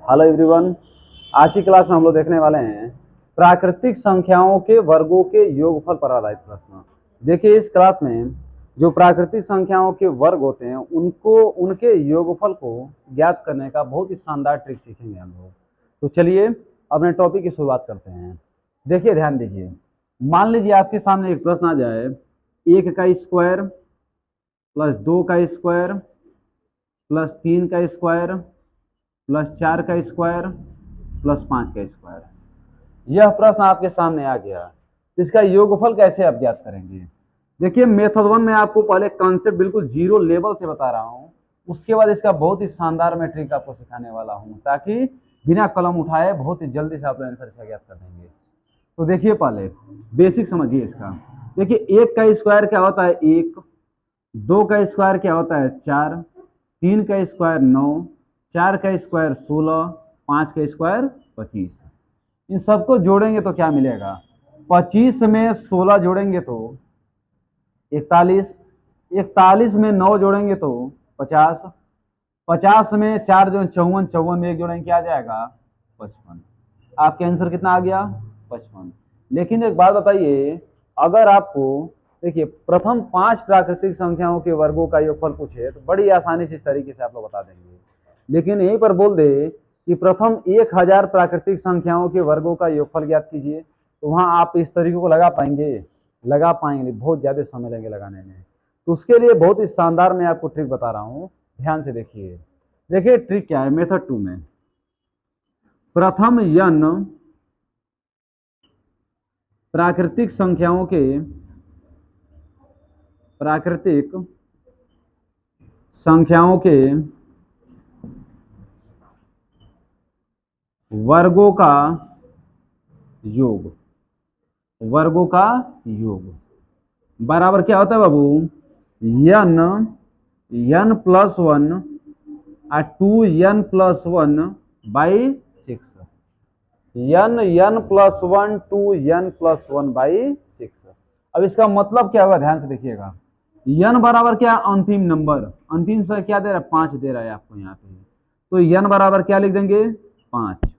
Hello everyone. आज की class में हम लोग देखने वाले हैं प्राकृतिक संख्याओं के वर्गों के योगफल पर आधारित प्रश्न। देखिए, इस क्लास में जो प्राकृतिक संख्याओं के वर्ग होते हैं उनको उनके योगफल को ज्ञात करने का बहुत ही शानदार ट्रिक सीखेंगे हम लोग। तो चलिए अपने टॉपिक की शुरुआत करते हैं। देखिए, ध्यान दीजिए। मान लीजिए आपके सामने एक प्रश्न आ जाए, 1 का स्क्वायर प्लस 2 का स्क्वायर प्लस 3 का स्क्वायर प्लस 4 का स्क्वायर प्लस 5 का स्क्वायर। यह प्रश्न आपके सामने आ गया। इसका योगफल कैसे आप ज्ञात करेंगे? देखिए, मेथड 1 में आपको पहले कॉन्सेप्ट बिल्कुल जीरो लेवल से बता रहा हूं, उसके बाद इसका बहुत ही शानदार मैं ट्रिक आपको सिखाने वाला हूं, ताकि बिना कलम उठाए बहुत ही जल्दी से आप आंसर इसका ज्ञात कर देंगे। तो देखिए, पहले बेसिक समझिए इसका। देखिए, 1 का स्क्वायर क्या होता है? 1। 2 का स्क्वायर क्या होता है? 4। 3 का स्क्वायर 9। 4 का स्क्वायर 16। 5 का स्क्वायर 25। इन सबको जोड़ेंगे तो क्या मिलेगा? 25 में 16 जोड़ेंगे तो 41। 41 में 9 जोड़ेंगे तो 50। 50 में 4 जो 54, 54 में 1 जोड़ेंगे क्या आ जाएगा? 55। आपके आंसर कितना आ गया? 55। लेकिन एक बात बताइए, अगर आपको देखिए प्रथम 5 प्राकृतिक संख्याओं के वर्गों का योगफल पूछे तो बड़ी आसानी से इस तरीके से आप लोग बता देंगे। लेकिन यहीं पर बोल दे कि प्रथम 1000 प्राकृतिक संख्याओं के वर्गों का योगफल ज्ञात कीजिए, तो वहां आप इस तरीके को लगा पाएंगे? लगा पाएंगे? बहुत ज्यादा समय लगेगा लगाने में। तो उसके लिए बहुत ही शानदार मैं आपको ट्रिक बता रहा हूं, ध्यान से देखिए। देखिए ट्रिक क्या है मेथड 2 में। प्रथम n प्राकृतिक संख्याओं के वर्गों का योग बराबर क्या होता है बाबू? n प्लस 1 और 2n plus 1 by 6। n plus 1 2n plus 1 by 6। अब इसका मतलब क्या होगा? ध्यान से देखिएगा। n बराबर क्या? अंतिम नंबर। अंतिम से क्या दे रहा है? 5 दे रहा है आपको यहाँ पे। तो n बराबर क्या लिख देंगे? 5।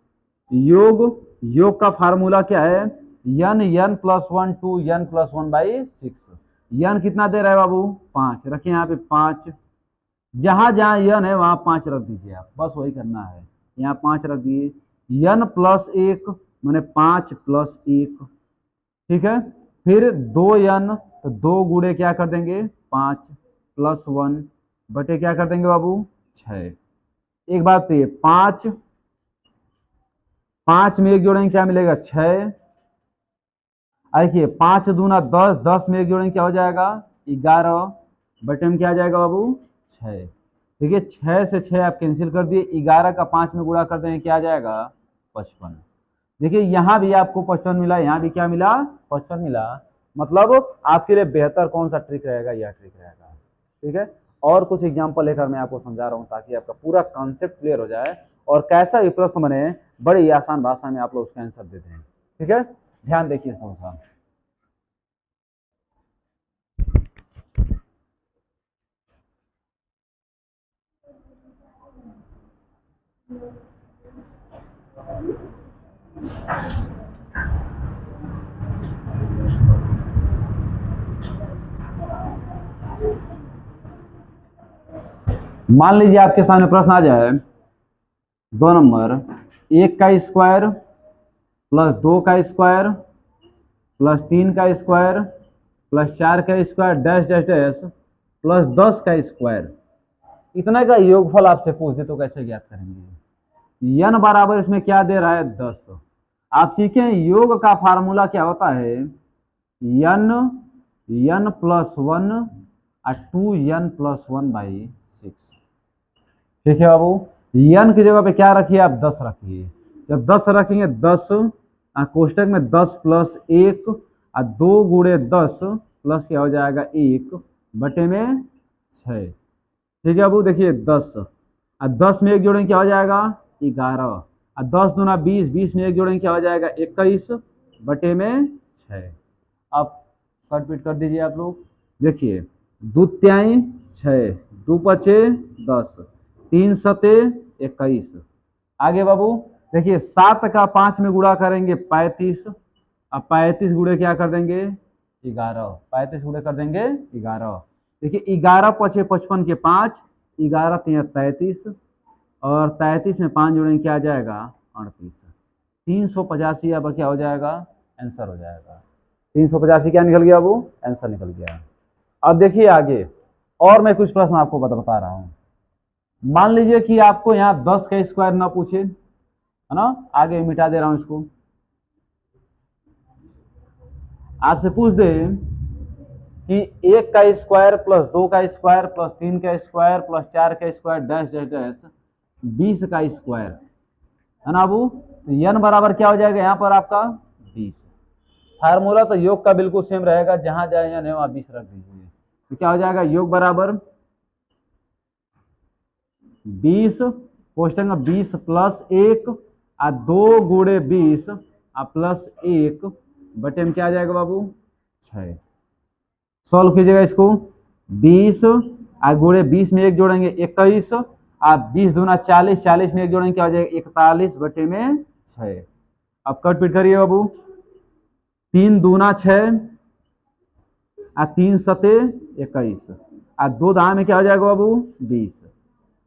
योग का फार्मूला क्या है? n plus 1 2n plus 1 by 6। n कितना दे रहा है बाबू? 5। रखिए यहाँ पे 5। जहां जहां n है वहां 5 रख दीजिए आप, बस वही करना है। यहाँ 5 रख दिए। n प्लस 1 मैंने 5 प्लस 1, ठीक है। फिर 2n, तो 2 गुणे क्या कर देंगे? 5 प्लस 1 बटे क्या कर देंगे बाबू? 6। एक बात तो ये 5 में 1 जोड़ेंगे क्या मिलेगा? 6। देखिए 5 दूना 10, 10 में 1 जोड़ेंगे क्या हो जाएगा? 11 बटे में क्या आ जाएगा बाबू? 6। देखिए 6 से 6 आप कैंसिल कर दिए, 11 का 5 में गुणा कर देंगे क्या आ जाएगा? 55। देखिए यहाँ भी आपको 55 मिला, यहाँ भी क्या मिला? 55 मिला। मतलब आपके लिए बेहतर कौन सा ट्रिक रहेगा? यह ट्रिक रहेगा, ठीक है। और कुछ एग्जांपल लेकर मैं आपको समझा रहा हूँ ताकि आपका पूरा कॉन्सेप्ट क्लियर हो जाए और कैसा भी प्रश्न बने बड़ी आसान भाषा में आप लोग उसका आंसर देते हैं, ठीक है। ध्यान देखिए थोड़ा सा। मान लीजिए आपके सामने प्रश्न आ जाए 2 नंबर, 1 का स्क्वायर प्लस 2 का स्क्वायर प्लस 3 का स्क्वायर प्लस 4 का square dash dash dash plus 10 का स्क्वायर, इतना का योगफल आपसे पूछ दे तो कैसे ज्ञात करेंगे? n बराबर इसमें क्या दे रहा है? 10। आप सीखें योग का फार्मूला क्या होता है? n प्लस 1 और 2n प्लस 1 बाई 6, ठीक है बाबू। n की जगह पे क्या रखिए आप? 10 रखिए। जब 10 रखेंगे 10 कोष्टक में 10 प्लस 1 और 2 गुणे 10 प्लस क्या हो जाएगा? 1 बटे में 6, ठीक है बाबू। देखिए 10 और 10 में 1 जोड़ेंगे क्या हो जाएगा? 11 और 10 दूना 20, 20 में 1 जोड़ेंगे क्या हो जाएगा? 21 बटे में 6। अब कट पीट कर दीजिए आप लोग। देखिए 2 6, 2 5 10, 3 7 21, आगे बाबू देखिए 7 का 5 में गुणा करेंगे 35। अब 35 गुणे क्या कर देंगे 11, 35 गुणे कर देंगे 11। देखिए 11 पचे 55 के 5, 11 तिया 33 और 33 में 5 जोड़ेंगे क्या आ जाएगा 38। 385 अब क्या हो जाएगा आंसर हो जाएगा। 385 क्या निकल गया वो आंसर निकल गया। अब देखिए आगे और मैं कुछ प्रश्न आपको बता रहा हूं। मान लीजिए कि आपको यहाँ 10 का स्क्वायर ना पूछे, है ना, आगे मिटा दे रहा हूं इसको। आपसे पूछ दे कि 1 का स्क्वायर प्लस 2 का स्क्वायर प्लस 3 का स्क्वायर प्लस 4 का स्क्वायर डैश डैश डैश 20 का स्क्वायर, है ना बाबू। तो n बराबर क्या हो जाएगा यहाँ पर आपका 20। फार्मूला तो योग का बिल्कुल सेम रहेगा, जहां जाए या नहीं वहां 20 रख दीजिए। तो क्या हो जाएगा योग बराबर 20 कोष्टक में 20 प्लस 1 और 2 गुणे 20 और प्लस 1 बटे में क्या आ जाएगा बाबू 6। सॉल्व कीजिएगा इसको। 20 और गुणे 20 में 1 जोड़ेंगे 21 और 20 दूना 40, 40 में 1 जोड़ेंगे क्या हो जाएगा 41 बटे में 6। अब कट पीट करिए बाबू। 3 दूना 6 और 3 सते 21 और 2 दाएं में क्या हो जाएगा बाबू 20।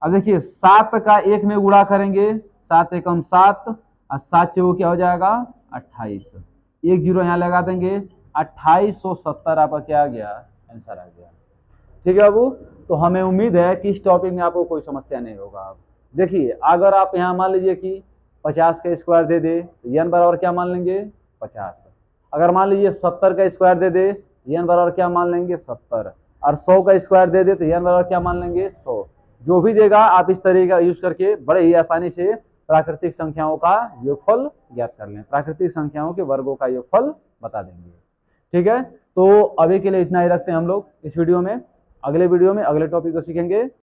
अब देखिए 7 का 1 में गुणा करेंगे 7 एकम 7 और 7 चौको क्या हो जाएगा 28। 1 जीरो यहाँ लगा देंगे 2870 आपका क्या आ गया आंसर आ गया। ठीक है बाबू। तो हमें उम्मीद है कि इस टॉपिक में आपको कोई समस्या नहीं होगा। देखिए अगर आप यहाँ मान लीजिए कि 50 का स्क्वायर दे दे तो n बराबर क्या मान लेंगे 50। अगर मान लीजिए 70 का स्क्वायर दे दे n बराबर क्या मान लेंगे 70 और 100 का स्क्वायर दे दे तो n बराबर क्या मान लेंगे 100। जो भी देगा आप इस तरीके का यूज करके बड़े ही आसानी से प्राकृतिक संख्याओं का योगफल ज्ञात कर लें, प्राकृतिक संख्याओं के वर्गों का योगफल बता देंगे। ठीक है, तो अभी के लिए इतना ही रखते हैं हम लोग इस वीडियो में। अगले वीडियो में अगले टॉपिक को सीखेंगे।